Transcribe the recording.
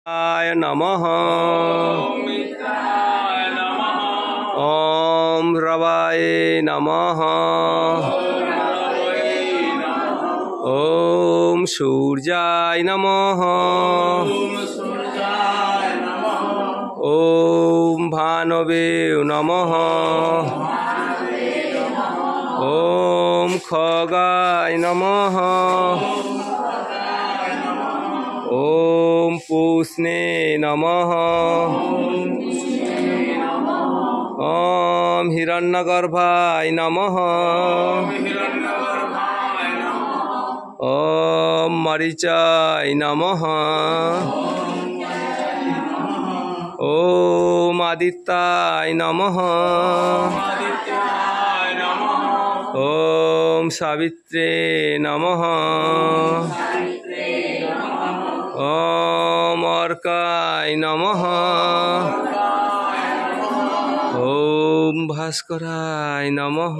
आय नमः। ओम रवाय नमः। ओम सूर्याय नमः। ओम भानवे नमः। ओम खगाय नमः। ओम पूष्णे नमः। ओम हिरण्यगर्भाय नमः। ओम मरीचाय नमः। ओम आदित्याय नमः। ओम सावित्रे नमः। ओम अर्काय नमः। ओम भास्कराय नमः।